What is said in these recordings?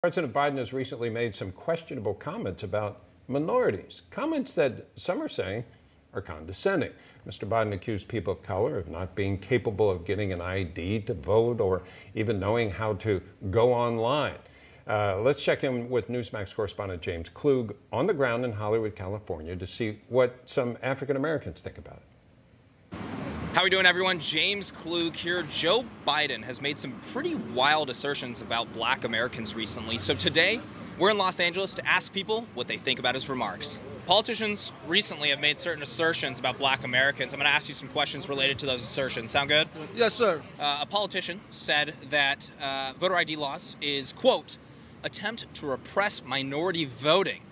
President Biden has recently made some questionable comments about minorities, comments that some are saying are condescending. Mr. Biden accused people of color of not being capable of getting an ID to vote or even knowing how to go online. Let's check in with Newsmax correspondent James Klug on the ground in Hollywood, California, to see what some African Americans think about it. How are we doing, everyone? James Klug here. Joe Biden has made some pretty wild assertions about Black Americans recently. So today, we're in Los Angeles to ask people what they think about his remarks. Politicians recently have made certain assertions about Black Americans. I'm going to ask you some questions related to those assertions. Sound good? Yes, sir. A politician said that voter ID laws is, quote, attempt to repress minority voting.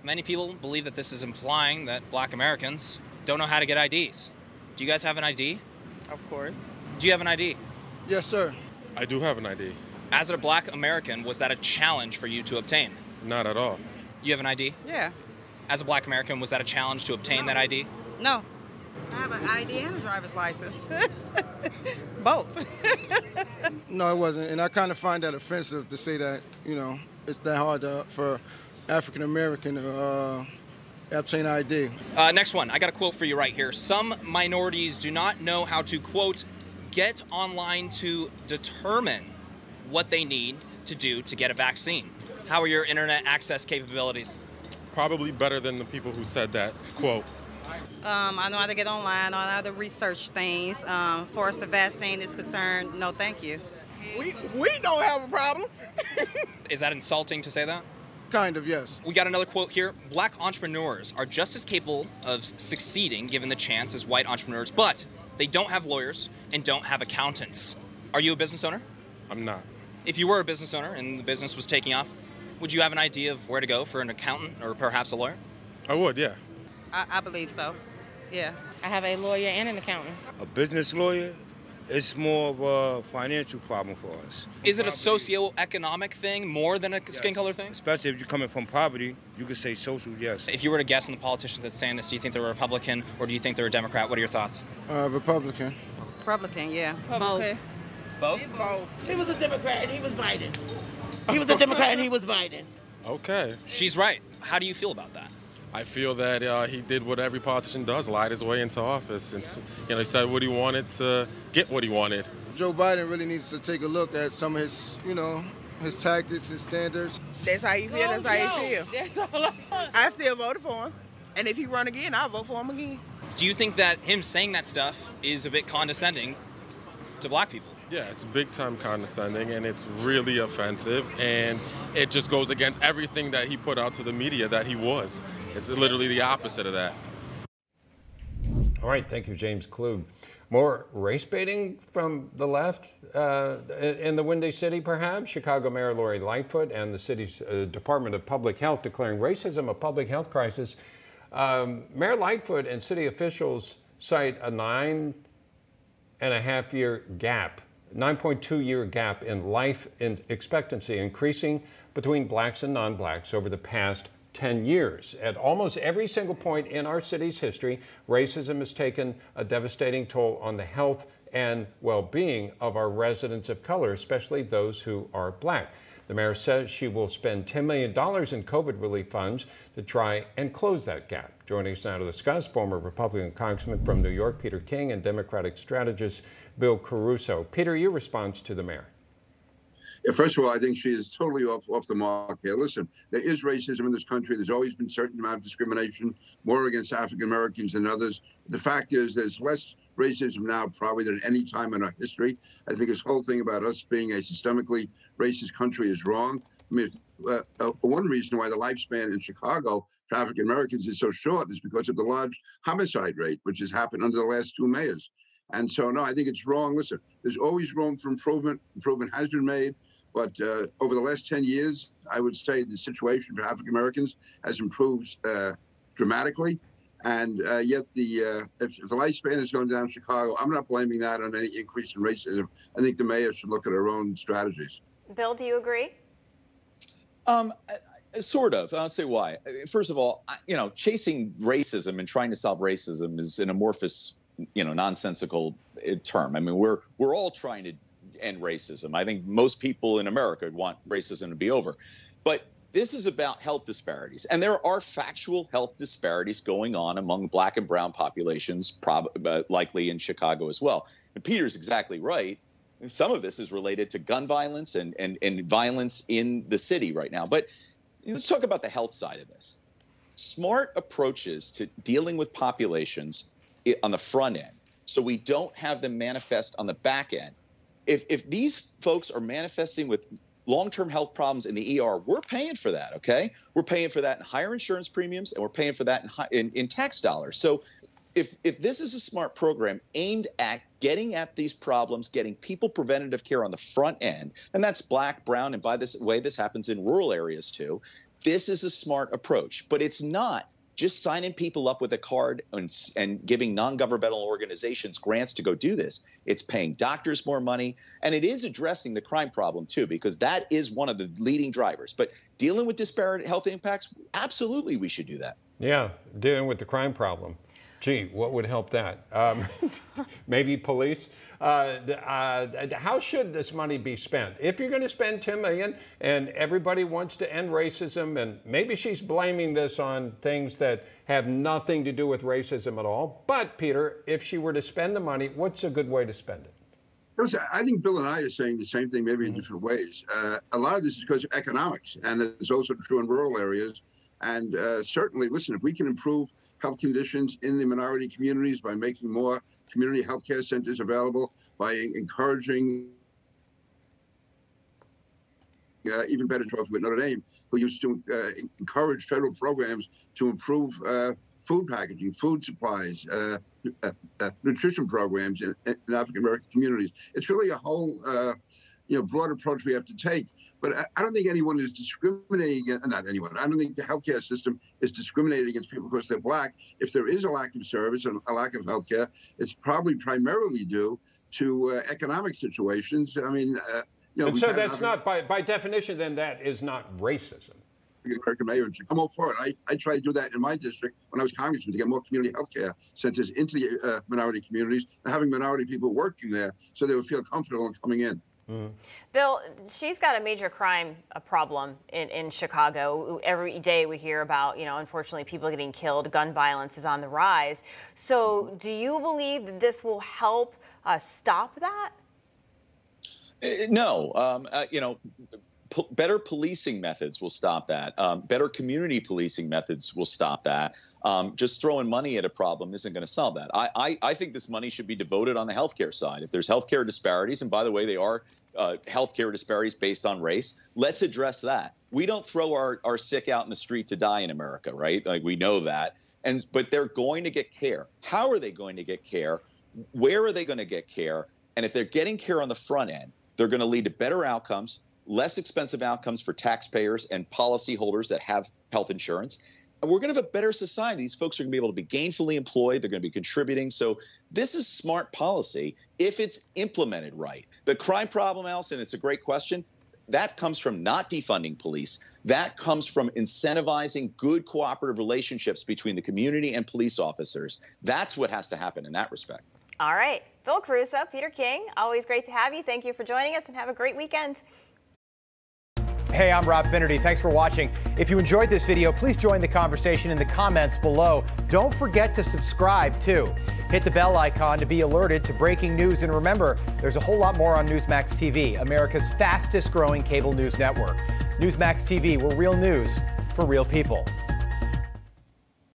Many people believe that this is implying that Black Americans don't know how to get IDs. Do you guys have an ID? Of course. Do you have an ID? Yes, sir. I do have an ID. As a Black American, was that a challenge for you to obtain? Not at all. You have an ID? Yeah. As a Black American, was that a challenge to obtain that ID? No. I have an ID and a driver's license. Both. No, it wasn't. And I kind of find that offensive to say that, it's that hard for African American to obtain ID. Next one. I got a quote for you right here. Some minorities do not know how to, quote, get online to determine what they need to do to get a vaccine. How are your internet access capabilities? Probably better than the people who said that quote. I know how to get online, I know how to research things. For as the vaccine is concerned, no thank you. We don't have a problem. Is that insulting to say that? Kind of, yes. We got another quote here. Black entrepreneurs are just as capable of succeeding given the chance as white entrepreneurs, but they don't have lawyers and don't have accountants. Are you a business owner? I'm not. If you were a business owner and the business was taking off, would you have an idea of where to go for an accountant or perhaps a lawyer? I would, yeah. I believe so. Yeah. I have a lawyer and an accountant. A business lawyer? It's more of a financial problem for us. Is it a socioeconomic thing more than a skin color thing? Especially if you're coming from poverty, you could say social, yes. If you were to guess on the politicians that's saying this, do you think they're a Republican or do you think they're a Democrat? What are your thoughts? Republican. Republican, yeah. Both. Both? He was a Democrat and he was Biden. He was a Democrat and he was Biden. Okay. She's right. How do you feel about that? I feel that he did what every politician does, lied his way into office. And he said what he wanted to get what he wanted. Joe Biden really needs to take a look at some of his, his tactics and standards. That's how you feel, that's how you feel. That's all I still voted for him. And if he run again, I'll vote for him again. Do you think that him saying that stuff is a bit condescending to Black people? Yeah, it's big time condescending and it's really offensive and it just goes against everything that he put out to the media that he was. It's literally the opposite of that. All right, thank you, James Klug. More race baiting from the left in the Windy City, perhaps? Chicago Mayor Lori Lightfoot and the city's Department of Public Health declaring racism a public health crisis. Mayor Lightfoot and city officials cite a 9.5-year gap, 9.2-year gap in life expectancy increasing between blacks and non-blacks over the past 10 years. At almost every single point in our city's history, racism has taken a devastating toll on the health and well-being of our residents of color, especially those who are Black. The mayor says she will spend $10 million in COVID relief funds to try and close that gap. Joining us now to discuss, former Republican Congressman from New York, Peter King, and Democratic strategist Bill Caruso. Peter, your response to the mayor. Yeah, first of all, I think she is totally off the mark here. Listen, there is racism in this country. There's always been a certain amount of discrimination, more against African Americans than others. The fact is there's less racism now probably than any time in our history. I think this whole thing about us being a systemically racist country is wrong. I mean, one reason why the lifespan in Chicago for African Americans is so short is because of the large homicide rate, which has happened under the last two mayors. And so, no, I think it's wrong. Listen, there's always room for improvement. Improvement has been made. But over the last 10 years, I would say the situation for African Americans has improved dramatically. And yet, if the lifespan is going down in Chicago, I'm not blaming that on any increase in racism. I think the mayor should look at her own strategies. Bill, do you agree? Sort of. I'll say why. First of all, chasing racism and trying to solve racism is an amorphous, nonsensical term. I mean, we're all trying to end racism. I think most people in America want racism to be over. But this is about health disparities. And there are factual health disparities going on among Black and brown populations, likely in Chicago as well. And Peter's exactly right. And some of this is related to gun violence and violence in the city right now. But let's talk about the health side of this. Smart approaches to dealing with populations on the front end, so we don't have them manifest on the back end. If these folks are manifesting with long-term health problems in the ER, we're paying for that, okay? We're paying for that in higher insurance premiums, and we're paying for that in tax dollars. So if this is a smart program aimed at getting at these problems, getting people preventative care on the front end, and that's Black, brown, and by this way, this happens in rural areas too, this is a smart approach. But it's not just signing people up with a card and giving non-governmental organizations grants to go do this. It's paying doctors more money, and it is addressing the crime problem too, because that is one of the leading drivers. But dealing with disparate health impacts, absolutely we should do that. Yeah, dealing with the crime problem. Gee, what would help that? Maybe police? How should this money be spent? If you're going to spend $10 million and everybody wants to end racism, and maybe she's blaming this on things that have nothing to do with racism at all. But, Peter, if she were to spend the money, what's a good way to spend it? I think Bill and I are saying the same thing, maybe in different ways. A lot of this is because of economics, and it's also true in rural areas. And certainly, listen, if we can improve health conditions in the minority communities by making more community health care centers available, by encouraging even better jobs with Notre Dame, who used to encourage federal programs to improve food packaging, food supplies, nutrition programs in African-American communities. It's really a whole broad approach we have to take. But I don't think anyone is discriminating against, not anyone. I don't think the healthcare system is discriminating against people because they're Black. If there is a lack of service and a lack of healthcare, it's probably primarily due to economic situations. I mean, and so that's not, by definition, then that is not racism. American mayor, I'm all for it. I tried to do that in my district when I was congressman, to get more community health care centers into the minority communities and having minority people working there so they would feel comfortable in coming in. Mm-hmm. Bill, she's got a major crime problem in Chicago. Every day we hear about, unfortunately, people getting killed. Gun violence is on the rise. So do you believe that this will help stop that? No. Better policing methods will stop that. Better community policing methods will stop that. Just throwing money at a problem isn't going to solve that. I think this money should be devoted on the healthcare side. If there's healthcare disparities, and by the way, they are healthcare disparities based on race, let's address that. We don't throw our sick out in the street to die in America, right? Like, we know that. But they're going to get care. How are they going to get care? Where are they going to get care? And if they're getting care on the front end, they're going to lead to better outcomes, less expensive outcomes for taxpayers and policyholders that have health insurance. And we're going to have a better society. These folks are going to be able to be gainfully employed. They're going to be contributing. So this is smart policy if it's implemented right. The crime problem, Allison, it's a great question. That comes from not defunding police. That comes from incentivizing good cooperative relationships between the community and police officers. That's what has to happen in that respect. All right. Bill Caruso, Peter King, always great to have you. Thank you for joining us, and have a great weekend. Hey, I'm Rob Finnerty. Thanks for watching. If you enjoyed this video, please join the conversation in the comments below. Don't forget to subscribe, too. Hit the bell icon to be alerted to breaking news. And remember, there's a whole lot more on Newsmax TV, America's fastest growing cable news network. Newsmax TV, where real news for real people.